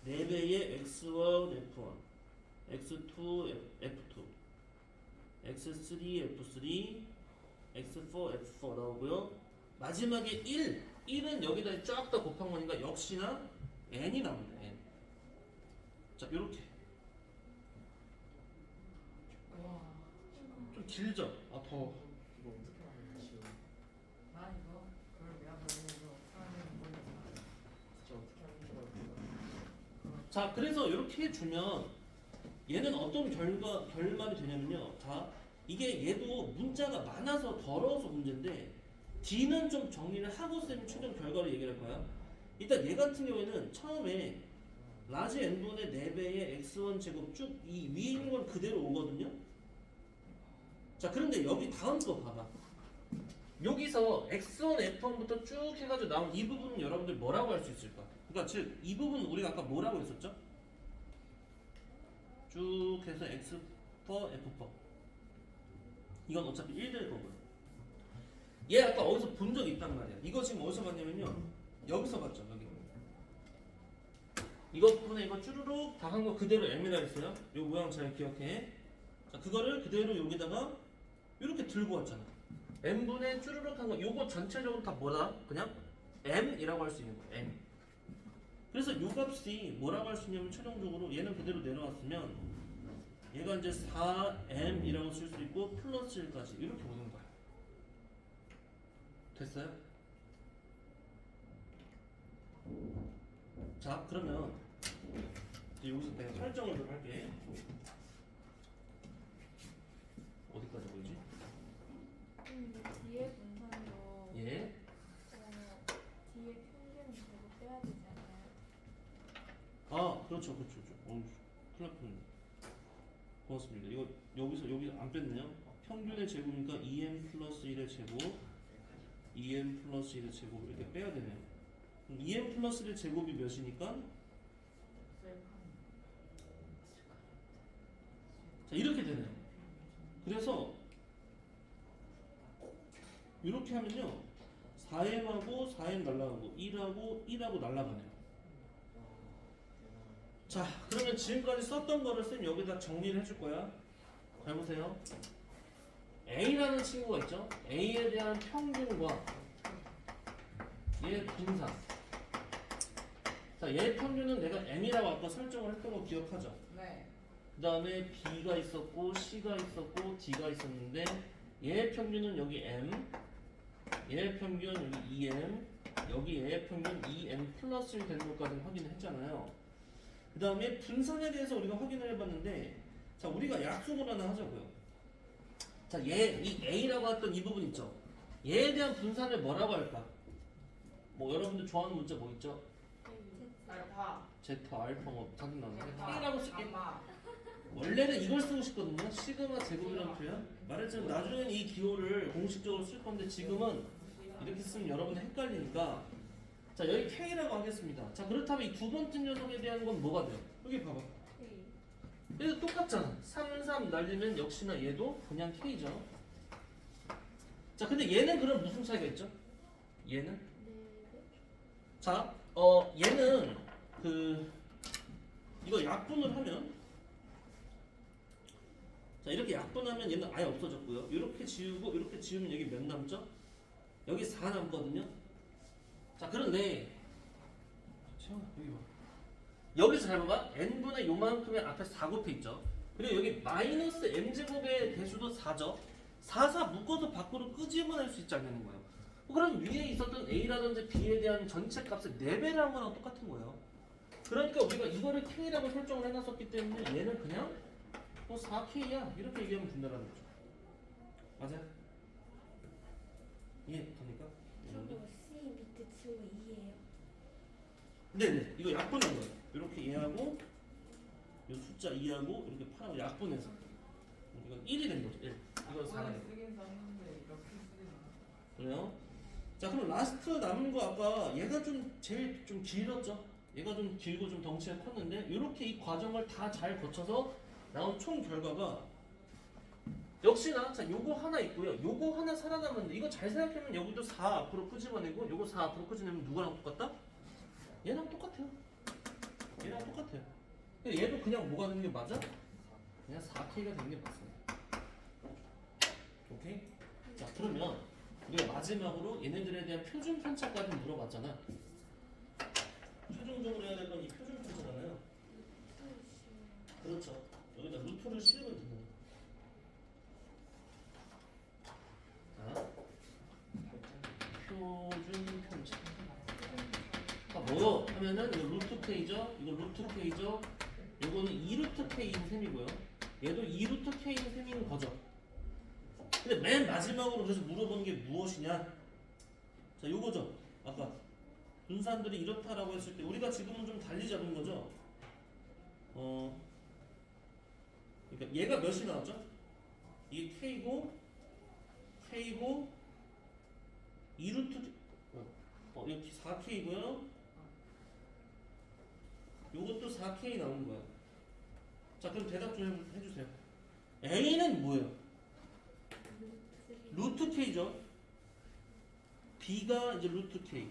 4배의 x1 f1 x2 f2 x3 f3 x4 f4 나오고요. 마지막에 1은 여기다 쫙 다 곱한 거니까 역시나 n이 나옵니다. n. 자, 요렇게 좀 길죠? 더 나 이거 그걸 내가 보내서 하는 거 자, 그래서 이렇게 주면 얘는 어떤 결말이 되냐면요. 자, 이게 얘도 문자가 많아서 더러워서 문제인데 D는 좀 정리를 하고 쌤이 최종 결과를 얘기할 거야. 일단 얘 같은 경우에는 처음에 라지 n분의 4배의 x1 제곱 쭉 이 위에 있는 건 그대로 오거든요. 자, 그런데 여기 다음 거 봐봐. 여기서 x1 f1부터 쭉 해가지고 나온 이 부분은 여러분들 뭐라고 할 수 있을까? 그러니까 즉 이 부분 우리가 아까 뭐라고 했었죠? 쭉 해서 x 퍼 f 퍼 이건 어차피 1 될 거고요. 얘 아까 어디서 본 적이 있단 말이야. 이거 지금 어디서 봤냐면요. 여기서 봤죠. 여기. 이것분에 이거 쭈루룩 다 한 거 그대로 m이라 했어요. 요 모양 잘 기억해. 자, 그거를 그대로 여기다가 이렇게 들고 왔잖아. m분의 쭈루룩 한 거 요거 전체적으로 다 뭐다? 그냥 m이라고 할 수 있는 거야. m. 그래서 요 값이 뭐라고 할 수 있냐면 최종적으로 얘는 그대로 내려왔으면 얘가 이제 4m이라고 쓸 수 있고 플러스 1까지 이렇게 오는 거야. 됐어요? 자, 그러면 이제 여기서 내가 설정을 좀 할게. 어디까지 보이지? 뒤에 분산도 예. 뒤에 평균 제곱 빼야 되지 않나요? 아, 그렇죠, 그렇죠, 그렇죠. 큰일 날 뻔했네. 고맙습니다. 이거 여기서 여기 안 뺐네요. 평균의 제곱이니까 2m 플러스 1의 제곱, 2m 플러스 1의 제곱 이렇게 빼야 되네요. 그럼 2m 플러스 1의 제곱이 몇이니까? 자, 이렇게 되네요. 그래서 이렇게 하면요 4m하고 4m 날라가고 1하고 날라가네요. 자, 그러면 지금까지 썼던 거를 쌤 여기다 정리를 해줄 거야. 잘 보세요. A라는 친구가 있죠. A에 대한 평균과 얘 분산. 자, 얘 평균은 내가 M이라고 아까 설정을 했던 거 기억하죠? 네. 그 다음에 B가 있었고 C가 있었고 D가 있었는데 얘 평균은 여기 M, 얘 평균 여기 2M, 여기 얘 평균 2M 플러스 1 되는 것까지 확인을 했잖아요. 그 다음에 분산에 대해서 우리가 확인을 해봤는데, 자, 우리가 약속을 하나 하자고요. 자, 이 A라고 했던 이 부분 있죠? 얘에 대한 분산을 뭐라고 할까? 뭐 여러분들 좋아하는 문자 뭐 있죠? 알파. 제타, 알파 뭐 자주 나오는데 알파. K라고 쓸게. 알파. 원래는 이걸 쓰고 싶거든요. 시그마 제곱이라는 표현. 말했지만 나중에는 이 기호를 공식적으로 쓸 건데 지금은 이렇게 쓰면 여러분이 헷갈리니까 자, 여기 K라고 하겠습니다. 자, 그렇다면 이 두 번째 녀석에 대한 건 뭐가 돼요? 여기 봐봐. 얘도 똑같잖아. 3, 3 날리면 역시나 얘도 그냥 K죠. 자, 근데 얘는 그럼 무슨 차이가 있죠? 얘는? 자, 얘는 이거 약분을 하면 자, 이렇게 약분하면 얘는 아예 없어졌고요. 이렇게 지우고 이렇게 지우면 여기 몇 남죠? 여기 4 남거든요. 자, 그런데 채영아 여기 봐. 여기서 잘 봐봐. n분의 요만큼의 앞에 4 곱해 있죠. 그리고 여기 마이너스 m제곱의 대수도 4죠. 4 묶어서 밖으로 끄집어낼 수 있지 않냐는 거예요. 그럼 위에 있었던 a라든지 b에 대한 전체 값을 4배라는 거랑 똑같은 거예요. 그러니까 우리가 이거를 k라고 설정을 해놨었기 때문에 얘는 그냥 4k야 이렇게 얘기하면 된다는 거죠. 맞아요? 이해됩니까? 저거 C 밑에 친구 2예요. 네네, 이거 약분한 거예요. 이렇게 얘하고 이 숫자 2하고 이렇게 8하고 약분해서 이건 1이 된 거죠. 1. 이건 4가 된 거예요. 쓰긴 썼는데 이렇게 쓰진 않아. 그래요? 자, 그럼 라스트 남은 거 아까 얘가 좀 제일 좀 길었죠? 얘가 좀 길고 좀 덩치가 컸는데 이렇게 이 과정을 다 잘 거쳐서 나온 총 결과가 역시나 자, 요거 하나 있고요. 요거 하나 살아남았는데 이거 잘 생각하면 여기도 4 앞으로 끄집어내고 요거 4 앞으로 끄집어내면 누구랑 똑같다? 얘랑 똑같아요. 얘랑 똑같아요. 근데 얘도 그냥 뭐가 되는 게 맞아? 그냥 4K가 되는 게 맞습니다. 오케이? 자, 그러면 우리가 마지막으로 얘네들에 대한 표준 편차까지 물어봤잖아. 최종적으로 해야 될 건 이 표준 편차잖아요. 그렇죠. 여기다 루트를 씌우면 되는 거야. 자, 표준 편차. 아, 뭐요? 하면은 이 루트 K죠? 이거 루트 K죠? 요거는 2루트 K인 셈이고요. 얘도 2루트 K인 셈인 거죠. 근데 맨 마지막으로 그래서 물어보는 게 무엇이냐? 자, 요거죠. 아까 분산들이 이렇다라고 했을 때 우리가 지금은 좀 달리 잡은 거죠. 그러니까 얘가 몇이 나왔죠? 이게 K고 2루트 여기 4K고요. 요것도 4K 나오는 거야. 자, 그럼 대답 좀 해주세요. A는 뭐예요? 루트 K죠. B가 이제 루트 K,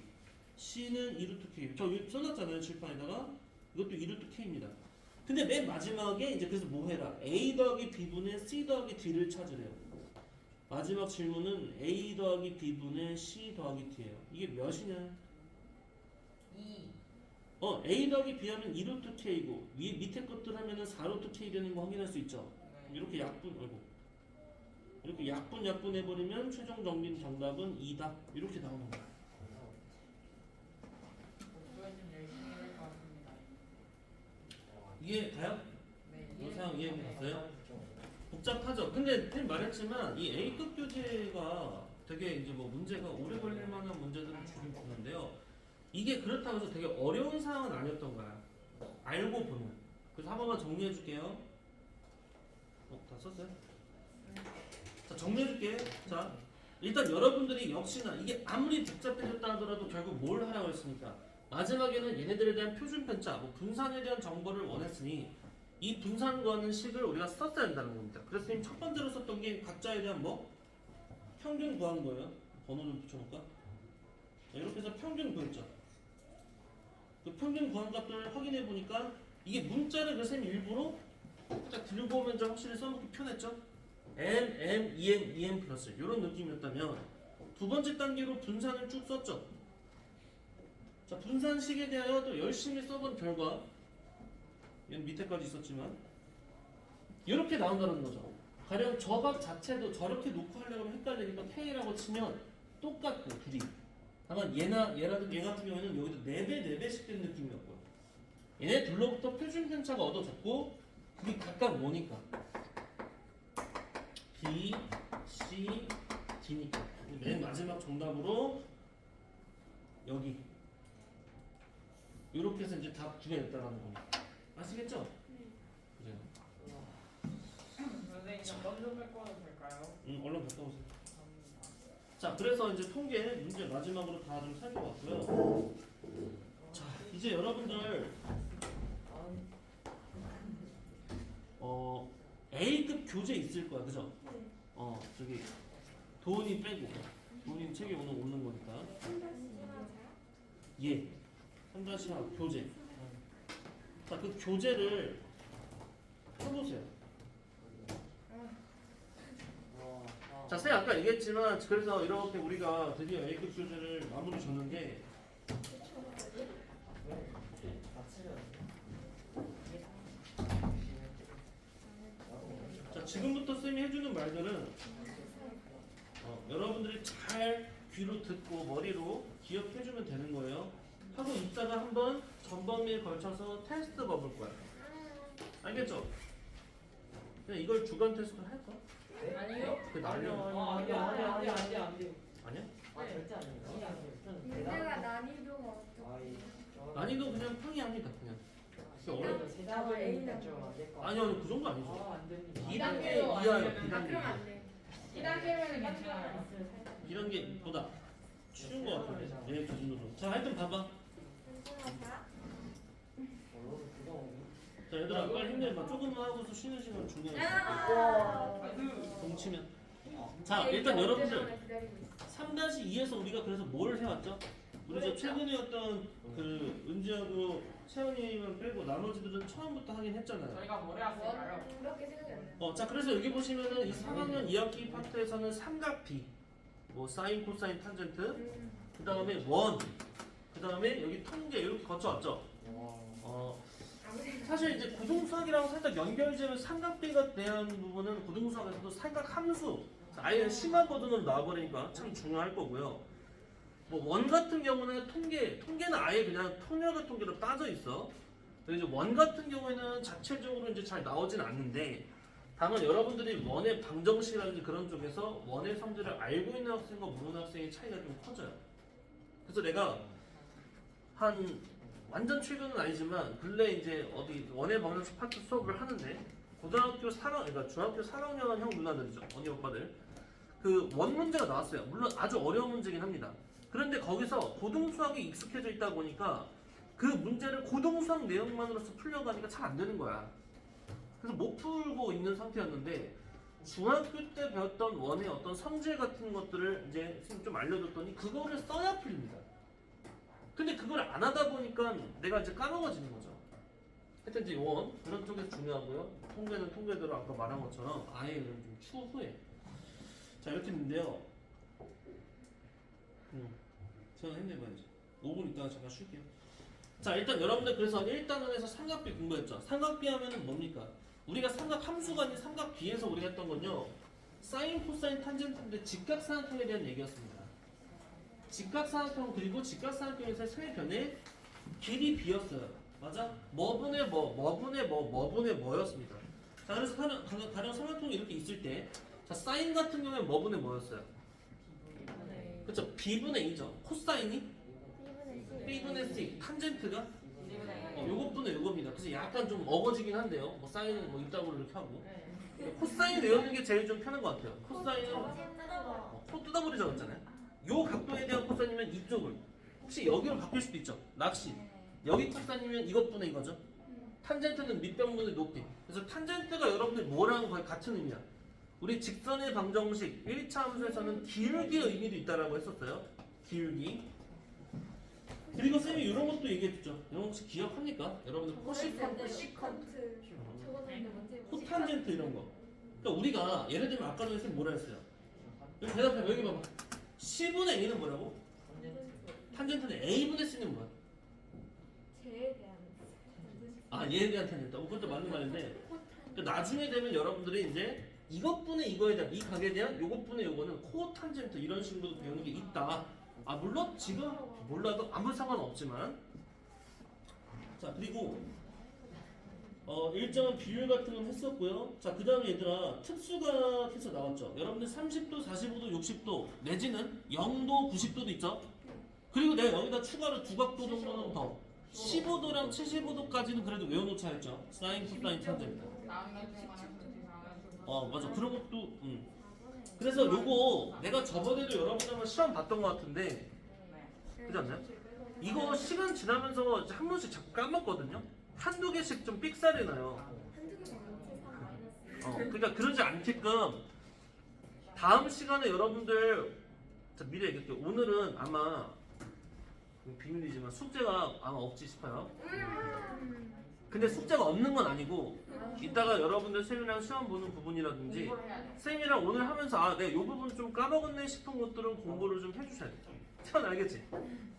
C는 2루트 K. 저 여기 써놨잖아요, 칠판에다가. 이것도 2루트 K입니다. 근데 맨 마지막에 이제 그래서 뭐 해라? A 더하기 B분의 C 더하기 D를 찾으래요. 마지막 질문은 A 더하기 B분의 C 더하기 D예요. 이게 몇이냐? 2. A 더하기 B 하면 2루트 K고 밑에 것들 하면은 4루트 K 되는 거 확인할 수 있죠. 이렇게 이렇게 약분 해버리면 최종 정답은 2다. 이렇게 나오는 거야. 공부에 좀 열심히 할 것 같습니다. 이해 가요? 네. 영상 이해 갔어요? 복잡하죠. 근데 쌤 말했지만 이 A급 교재가 되게 이제 뭐 문제가 오래 걸릴 만한 문제들을 주긴 주는데요. 이게 그렇다고 해서 되게 어려운 사항은 아니었던 거야. 알고 보면. 그래서 한 번만 정리해 줄게요. 다 썼어요? 자, 정리해 줄게. 자, 일단 여러분들이 역시나 이게 아무리 복잡해졌다 하더라도 결국 뭘 하라고 했습니까? 마지막에는 얘네들에 대한 표준편차, 뭐 분산에 대한 정보를 원했으니 이 분산 구하는 식을 우리가 썼어야 한다는 겁니다. 그래서 지금 첫 번째로 썼던 게 각자에 대한 뭐? 평균 구하는 거예요. 번호 좀 붙여볼까? 자, 이렇게 해서 평균 구했죠. 그 평균 구한 값들을 확인해 보니까 이게 문자를 그 쌤이 일부러 딱 들고 오면 좀 확실히 써놓기 편했죠? n, en 플러스 이런 느낌이었다면 두 번째 단계로 분산을 쭉 썼죠. 자, 분산식에 대하여도 열심히 써본 결과 얘는 밑에까지 있었지만 이렇게 나온다는 거죠. 가령 저 값 자체도 저렇게 놓고 하려고 하면 헷갈리니까 K라고 치면 똑같고 둘이. 다만 얘나 얘 같은 경우에는 여기도 4배씩 된 느낌이었고요. 얘네 둘로부터 표준 편차가 얻어졌고 그게 각각 뭐니까? B, C, D니까. 맨 마지막 정답으로 여기 이렇게 해서 이제 답 구해냈다라는 겁니다. 아시겠죠? 그래요. 선생님 먼저 뺏고도 될까요? 얼른 갔다 오세요. 감사합니다. 자, 그래서 이제 통계 문제 마지막으로 다 좀 살펴봤고요. 자, 이제 여러분들 A급 교재 있을 거야, 그죠? 저기 도훈이 빼고 도훈이 책에 오늘 오는 거니까. 예, 3-4 교재. 자, 그 교재를 펴보세요. 자, 쌤 아까 얘기했지만 그래서 이렇게 우리가 드디어 A급 교재를 마무리 졌는 게 자, 지금부터 쌤이 해주는 말들은 여러분들이 잘 귀로 듣고 머리로 기억해주면 되는 거예요. 하고 있다가 한번 전범위에 걸쳐서 테스트 가볼 거야. 알겠죠? 그냥 이걸 주간 테스트 할까? 아니요? 그 난리. 안 돼요. 아니야? 절대 아니에요. 문제가 난이도가 어떻게? 난이도 그냥 평이합니다. 그냥. 아니요, 그 정도 아니죠. 2단계 이하예요. 2단계. 2단계면 괜찮아요. 2단계보다 쉬운 거 같은데. 얘 기준으로. 자, 하여튼 봐봐. 자, 얘들아 빨리 힘내봐. 조금만 하고서 쉬는 시간 중간에 동치면. 자, 일단 여러분들 3-2에서 우리가 그래서 뭘 해왔죠? 우리 저 최근에 어떤 그 은지하고 채원이만 빼고 나머지들은 처음부터 하긴 했잖아요. 저희가 뭘 해왔을까요? 그렇게 생각이 안 나요. 자, 그래서 여기 보시면은 이 3학년 2학기 파트에서는 삼각비, 뭐 사인, 코사인, 탄젠트, 그 다음에 원, 그 다음에 여기 통계 이렇게 거쳐왔죠. 사실 이제 고등수학이랑 살짝 연결되면 삼각비가 대한 부분은 고등수학에서도 삼각함수, 아예 심화 버전으로 나와버리니까 참 중요할 거고요. 뭐 원 같은 경우는 통계는 아예 그냥 통렬의 통계로 빠져 있어. 근데 이제 원 같은 경우에는 자체적으로 이제 잘 나오진 않는데, 다만 여러분들이 원의 방정식이라든지 그런 쪽에서 원의 성질을 알고 있는 학생과 모르는 학생의 차이가 좀 커져요. 그래서 내가 한 완전 최근은 아니지만 근래 이제 어디 원의 방정식 파트 수업을 하는데, 고등학교 4학, 그러니까 중학교 4학년 형 누나들이죠, 언니 오빠들, 그 원 문제가 나왔어요. 물론 아주 어려운 문제긴 합니다. 그런데 거기서 고등수학에 익숙해져 있다 보니까 그 문제를 고등수학 내용만으로서 풀려고 하니까 잘 안 되는 거야. 그래서 못 풀고 있는 상태였는데, 중학교 때 배웠던 원의 어떤 성질 같은 것들을 이제 선생님 좀 알려줬더니 그거를 써야 풀립니다. 근데 그걸 안 하다 보니까 내가 이제 까먹어지는 거죠. 하여튼 이제 원 그런 쪽에서 중요하고요. 통계는 통계대로 아까 말한 것처럼 아예 좀 추후에 자 이렇게 있는데요. 제가 힘내봐야지. 5분 있다가 잠깐 쉴게요. 자 일단 여러분들 그래서 1단원에서 삼각비 공부했죠. 삼각비 하면은 뭡니까? 우리가 삼각 함수가 아닌 삼각비에서 우리가 했던 건요, 사인, 코사인, 탄젠트인데 직각삼각형에 대한 얘기였습니다. 직각삼각형 그리고 직각삼각형에서 세 변의 길이 비었어요. 맞아? 뭐분의 뭐, 뭐분의 뭐, 뭐분의 뭐였습니다. 자 그래서 가령 삼각형이 이렇게 있을 때, 자 사인 같은 경우에 뭐분의 뭐였어요? 그렇죠? b분의 2죠. 코사인이 b분의 c, 탄젠트가 요것분의 요겁니다. 그래서 약간 좀 어거지긴 한데요. 뭐 사인은 뭐 이따구로 이렇게 하고, 코사인 외우는 게 제일 좀 편한 것 같아요. 코사인은 코 뜯어버리자고 했잖아요. 요 각도에 대한 코사인이면 이쪽을 혹시 여기로 바뀔 수도 있죠. 낚시. 여기 코사인이면 이것분의 이거죠. 탄젠트는 밑변분의 높이. 그래서 탄젠트가 여러분들 뭐랑 거의 같은 의미야. 우리 직선의 방정식 1차 함수에서는 기울기의 의미도 있다라고 했었어요. 기울기. 그리고 쌤이 이런 것도 얘기해줬죠. 이런 거 혹시 기억합니까? 여러분들 코시컨트, 시컨트. 코탄젠트 이런 거. 그러니까 우리가 예를 들면 아까 전에 쌤 뭐라 했어요? 여기 대답해. 여기 봐봐. C분의 A는 뭐라고? 탄젠트는 A분의 C는 뭐야? 제에 대한. 아 얘에 대한 탄젠트. 그것도 맞는 말인데, 그러니까 나중에 되면 여러분들이 이제 이것분의 이거에 대한, 이 각에 대한 요것분의 요거는 코탄젠트 이런 식으로 배우는 게 있다. 아 물론 지금 몰라도 아무 상관없지만. 자 그리고 일정한 비율 같은 건 했었고요. 자 그 다음에 얘들아 특수가 해서 나왔죠. 여러분들 30도, 45도, 60도 내지는 0도, 90도도 있죠. 그리고 내가 여기다 추가로 두각도 정도는 더 15도랑 75도까지는 그래도 외워놓자 했죠. 사인, 코사인, 탄젠트. 맞아 그런 것도. 그래서 요거 내가 저번에도 여러분들만 시험 봤던 것 같은데, 그렇지 않나요? 이거 시간 지나면서 한 번씩 자꾸 까먹거든요. 한두 개씩 좀 삑살이 나요. 한두 개가 아니지 3 마이너스. 그러니까 그러지 않게끔 다음 시간에 여러분들, 자 미리 얘기할게요. 오늘은 아마 비밀이지만 숙제가 아마 없지 싶어요. 근데 숙제가 없는 건 아니고, 이따가 여러분들 쌤이랑 시험 보는 부분이라든지 쌤이랑 오늘 하면서 아 내가 요 부분 좀 까먹었네 싶은 것들은 공부를 좀 해주셔야 돼. 참 알겠지?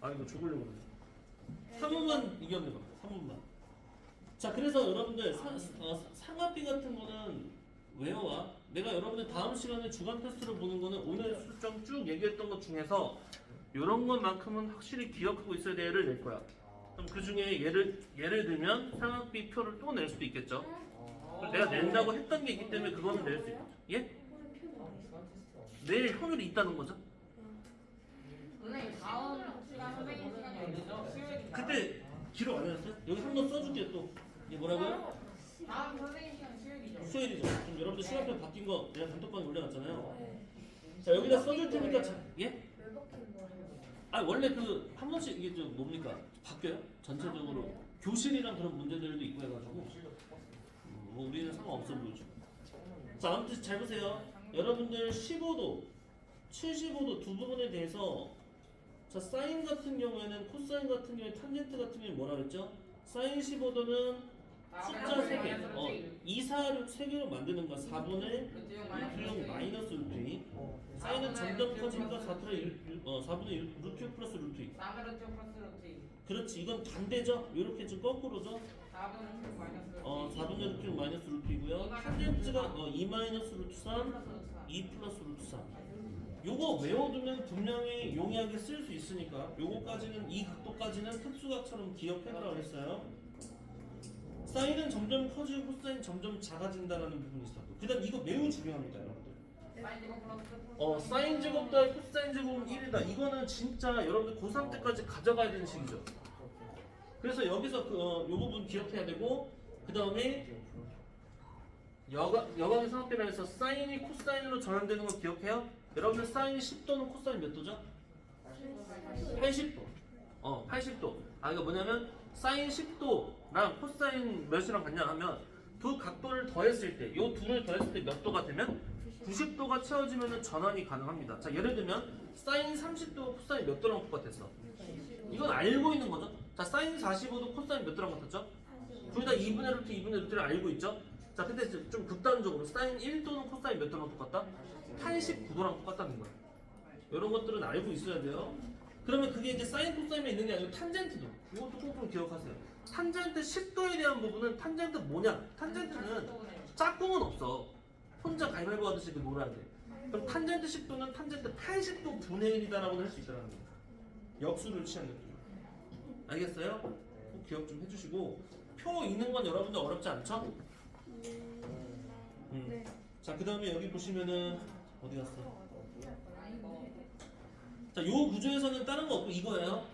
아 이거 죽으려고 그래. 3분만 이겨내봐. 3분만. 자 그래서 여러분들 상합비 같은 거는 외워와. 내가 여러분들 다음 시간에 주간 테스트로 보는 거는 오늘 수정 쭉 얘기했던 것 중에서 이런 것만큼은 확실히 기억하고 있어야 될 예를 낼 거야. 그럼 그 중에 예를 들면 상합비 표를 또 낼 수도 있겠죠. 내가 낸다고 했던 게 있기 때문에 그거는 낼 수 있죠. 예? 내일 확률이 있다는 거죠. 선생님 다음 시간 선생님 시간이 언제죠? 수요일. 그때 기록 안 해놨어요? 여기 한번 써줄게요 또. 이게 뭐라고요? 다음 선생님 시간 수요일이죠. 수요일이죠. 그럼 여러분들 시간표 바뀐 거 내가 단톡방에 올려놨잖아요. 자 여기다 써줄 테니까 예? 왜 바뀐 거예요? 아 원래 그 한 번씩 이게 좀 뭡니까? 바뀌어요? 전체적으로 교실이랑 그런 문제들도 있고 해가지고 뭐 우리는 상관없어 보이죠. 자 아무튼 잘 보세요. 여러분들 15도, 75도 두 부분에 대해서, 자 사인 같은 경우에는 코사인 같은 경우에 탄젠트 같은 경우에 뭐라 그랬죠? 사인 15도는 숫자 3개, 2, 4, 6 3개로 만드는 거야. 4분의 루트 0 마이너스 루트 2. 사인은 점점 커지니까 4분의 1 루트 6 플러스 루트 2. 4분의 2 플러스 루트 2. 그렇지, 이건 반대죠? 이렇게 좀 거꾸로죠? 4분의 6 마이너스 루트 2. 4분의 루트 6 마이너스 루트 2고요. 탄젠트가 2 마이너스 루트 3, 2 플러스 루트 3. 요거 외워두면 분명히 용이하게 쓸 수 있으니까 요거까지는 이 각도까지는 특수각처럼 기억해두라고 했어요. 사인은 점점 커지고 코사인 점점 작아진다라는 부분이 있어. 그다음 이거 매우 중요합니다, 여러분들. 사인 제곱 플러스 사인 제곱 더하기 코사인 제곱은 1이다. 이거는 진짜 여러분들 고3 때까지 가져가야 되는 식이죠. 그래서 여기서 요 부분 기억해야 되고 그 다음에 여광의 삼각대라에서 사인이 코사인으로 전환되는 거 기억해요? 여러분들 사인이 10도는 코사인 몇 도죠? 80도. 80도. 이거 뭐냐면 사인 10도랑 코사인 몇이랑 같냐 하면 두 각도를 더했을 때, 요 둘을 더했을 때 몇 도가 되면 90도가 채워지면 전환이 가능합니다. 자, 예를 들면 사인 30도 코사인 몇 도랑 똑같았어? 이건 알고 있는 거죠. 자, 사인 45도 코사인 몇 도랑 같았죠? 둘 다 2분의 루트 2분의 루트를 알고 있죠? 자, 근데 좀 극단적으로 사인 1도는 코사인 몇 도랑 똑같다? 89도랑 똑같다는 거야. 이런 것들은 알고 있어야 돼요. 그러면 그게 이제 사인 코사인에 있는 게 아니고 탄젠트도. 이것도 꼭 기억하세요. 탄젠트 10도에 대한 부분은 탄젠트 뭐냐? 탄젠트는 짝꿍은 없어. 혼자 가위바위보 하듯이 놀아야 돼. 그럼 탄젠트 10도는 탄젠트 80도 분의 1이다라고 할 수 있다는 거예요. 역수를 취한 느낌. 알겠어요? 꼭 기억 좀 해주시고 표 있는 건 여러분들 어렵지 않죠? 네. 자, 그 다음에 여기 보시면은 어디 갔어? 자, 요 구조에서는 다른 거 없고 이거예요.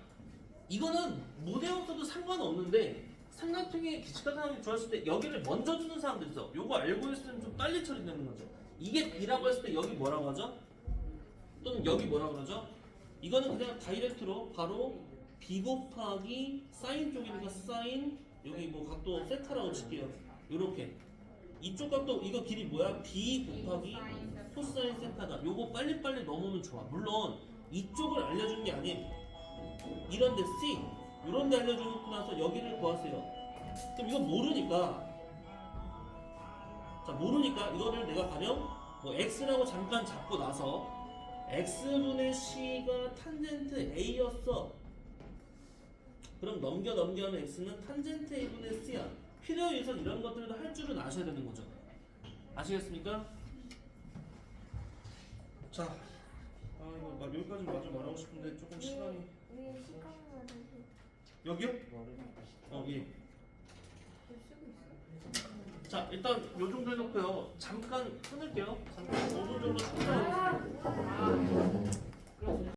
이거는 못 외웠어도 상관없는데 삼각형의 기칙각형이 좋았을 때 여기를 먼저 주는 사람들 있어. 요거 알고 있으면 좀 빨리 처리되는 거죠. 이게 B라고 했을 때 여기 뭐라고 하죠? 또는 여기 뭐라고 하죠? 이거는 그냥 다이렉트로 바로 B 곱하기 사인 쪽이니까 사인 여기 뭐 각도 세타라고 칠게요. 요렇게 이쪽 각도 이거 길이 뭐야? B 곱하기 코사인 세타다. 요거 빨리빨리 넘으면 좋아. 물론 이쪽을 알려주는 게 아니에요. 이런데 C 이런데 알려주고 나서 여기를 구하세요. 그럼 이거 모르니까 이거를 내가 가령 뭐 X라고 잠깐 잡고 나서 X분의 C가 탄젠트 A였어. 그럼 넘겨 하면 X는 탄젠트 A분의 C야. 필요에 의해서 이런 것들도 할 줄은 아셔야 되는 거죠. 아시겠습니까? 자, 이거 여기까지 마저 말하고 싶은데 조금 시간이 위에 시간만 다시 여기요? 예. 쓰고 있어? 자, 일단 요 정도 해놓고요. 잠깐 끊을게요. 잠깐 5분 정도 잠깐.